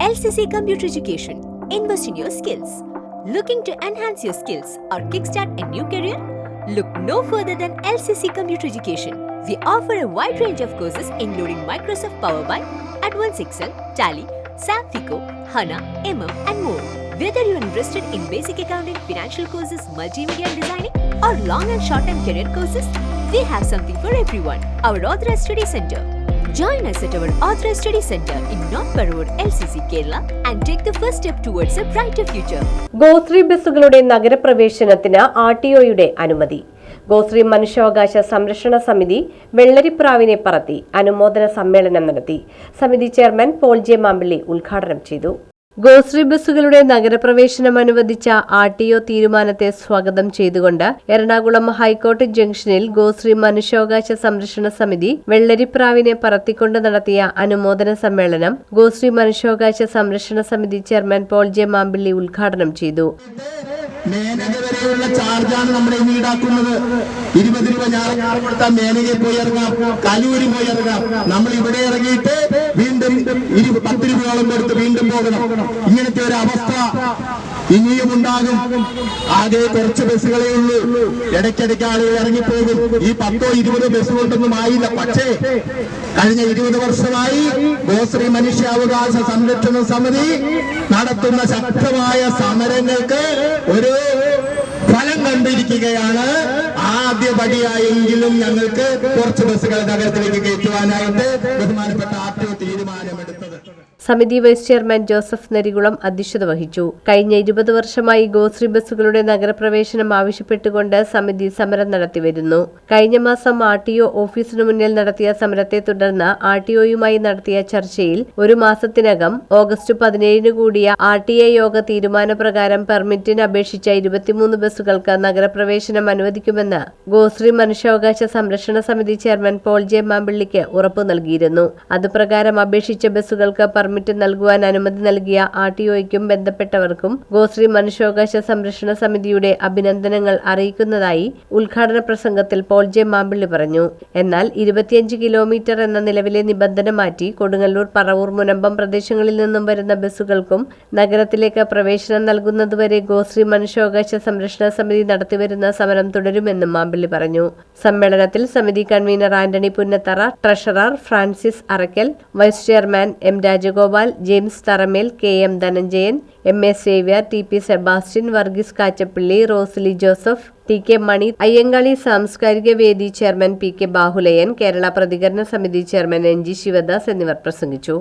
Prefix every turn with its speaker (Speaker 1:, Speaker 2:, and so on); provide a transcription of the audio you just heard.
Speaker 1: LCC Computer Education. Invest in your skills. Looking to enhance your skills or kickstart a new career? Look no further than LCC Computer Education. We offer a wide range of courses including Microsoft Power BI, Advanced Excel, Tally, SAP FICO, HANA, and more. Whether you are interested in basic accounting, financial courses, multimedia designing, or long and short-term career courses, we have something for everyone. Our Authorized Study Center. Join us at our Authorized Study Center in North Parur, LCC, Kerala and take the first step towards a brighter future.
Speaker 2: Goshree ബസ്സുകളുടെ നഗരപ്രവേശനത്തിന് ആർടിഒയുടെ അനുമതി. ഗോശ്രീ മനുഷ്യാവകാശ സംരക്ഷണ സമിതി വെള്ളരിപ്രാവിനെ പറത്തി അനുമോദന സമ്മേളനം നടത്തി. സമിതി ചെയർമാൻ പോൾ ജെ മാമ്പിള്ളി ഉദ്ഘാടനം ചെയ്തു. ഗോശ്രീ ബസ്സുകളുടെ നഗരപ്രവേശനം അനുവദിച്ച ആർടിഒ തീരുമാനത്തെ സ്വാഗതം ചെയ്തുകൊണ്ട് എറണാകുളം ഹൈക്കോടതി ജംഗ്ഷനിൽ ഗോശ്രീ മനുഷ്യാവകാശ സംരക്ഷണ സമിതി വെള്ളരിപ്രാവിനെ പറത്തിക്കൊണ്ട് നടത്തിയ അനുമോദന സമ്മേളനം ഗോശ്രീ മനുഷ്യാവകാശ സംരക്ഷണ സമിതി ചെയർമാൻ പോൾ ജെ മാമ്പിള്ളി ഉദ്ഘാടനം ചെയ്തു.
Speaker 3: മേനകവരെയുള്ള ചാർജാണ് നമ്മൾ ഇനി ഈടാക്കുന്നത്. 20 രൂപ ഞാൻ കൊടുത്താൽ മേനകയിൽ പോയി ഇറങ്ങാം, കലൂരി പോയി ഇറങ്ങാം. നമ്മൾ ഇവിടെ ഇറങ്ങിയിട്ട് വീണ്ടും 10 രൂപയോളം കൊടുത്ത് വീണ്ടും പോകണം. ഇങ്ങനത്തെ ഒരു അവസ്ഥ ഇനിയും ഉണ്ടാകും. ആകെ കുറച്ച് ബസ്സുകളേ ഉള്ളൂ. ഇടയ്ക്കിടയ്ക്ക് ആളുകൾ ഇറങ്ങിപ്പോകും. ഈ 10-20 ബസ് കൊണ്ടൊന്നും ആയില്ല. പക്ഷേ കഴിഞ്ഞ 20 വർഷമായി ഗോശ്രീ മനുഷ്യാവകാശ സംരക്ഷണ സമിതി നടത്തുന്ന ശക്തമായ സമരങ്ങൾക്ക് ഒരു ഫലം കണ്ടിരിക്കുകയാണ്. ആദ്യപടിയായെങ്കിലും ഞങ്ങൾക്ക് കുറച്ച് ബസ്സുകൾ നഗരത്തിലേക്ക് കയറ്റുവാനായിട്ട് ബഹുമാനപ്പെട്ട ആർടിഒ തീരുമാനമെടുത്തത്.
Speaker 2: സമിതി വൈസ് ചെയർമാൻ ജോസഫ് നരികുളം അധ്യക്ഷത വഹിച്ചു. കഴിഞ്ഞ 20 വർഷമായി ഗോശ്രീ ബസ്സുകളുടെ നഗരപ്രവേശനം ആവശ്യപ്പെട്ടുകൊണ്ട് സമിതി സമരം നടത്തിവരുന്നു. കഴിഞ്ഞ മാസം ആർടിഒ ഓഫീസിനു മുന്നിൽ നടത്തിയ സമരത്തെ തുടർന്ന് ആർടിഒയുമായി നടത്തിയ ചർച്ചയിൽ ഒരു മാസത്തിനകം ഓഗസ്റ്റ് 17 കൂടിയ ആർടിഐ യോഗ തീരുമാനപ്രകാരം പെർമിറ്റിന് അപേക്ഷിച്ച 23 ബസ്സുകൾക്ക് നഗരപ്രവേശനം അനുവദിക്കുമെന്ന് ഗോശ്രീ മനുഷ്യാവകാശ സംരക്ഷണ സമിതി ചെയർമാൻ പോൾ ജെ മാമ്പിള്ളിക്ക് ഉറപ്പു നൽകിയിരുന്നു. അതുപ്രകാരം അപേക്ഷിച്ച ബസ്സുകൾക്ക് പെർമിറ്റ് നൽകുവാൻ അനുമതി നൽകിയ ആർടിഒയ്ക്കും ബന്ധപ്പെട്ടവർക്കും ഗോശ്രീ മനുഷ്യാവകാശ സംരക്ഷണ സമിതിയുടെ അഭിനന്ദനങ്ങൾ അറിയിക്കുന്നതായി ഉദ്ഘാടന പ്രസംഗത്തിൽ പോൾ ജെ മാമ്പിള്ളി പറഞ്ഞു. എന്നാൽ 25 കിലോമീറ്റർ എന്ന നിലവിലെ നിബന്ധന മാറ്റി കൊടുങ്ങല്ലൂർ, പറവൂർ, മുനമ്പം പ്രദേശങ്ങളിൽ നിന്നും വരുന്ന ബസ്സുകൾക്കും നഗരത്തിലേക്ക് പ്രവേശനം നൽകുന്നതുവരെ ഗോശ്രീ മനുഷ്യാവകാശ സംരക്ഷണ സമിതി നടത്തിവരുന്ന സമരം തുടരുമെന്നും മാമ്പിള്ളി പറഞ്ഞു. സമ്മേളനത്തിൽ സമിതി convener Antony Punnathara, treasurer Francis Arakkal, vice chairman M Rajagopal, James Tharamel, K M Dhananjayan, M A Xavier, T P Sebastian, Varghese Kachappilly, Rosily Joseph, T K Mani, Ayyankali സാംസ്കാരിക വേദി chairman P K Bahuleyan, Kerala പ്രതികരണ സമിതി ചെയർമാൻ എൻ ജി ശിവദാസ് എന്നിവർ പ്രസംഗിച്ചു.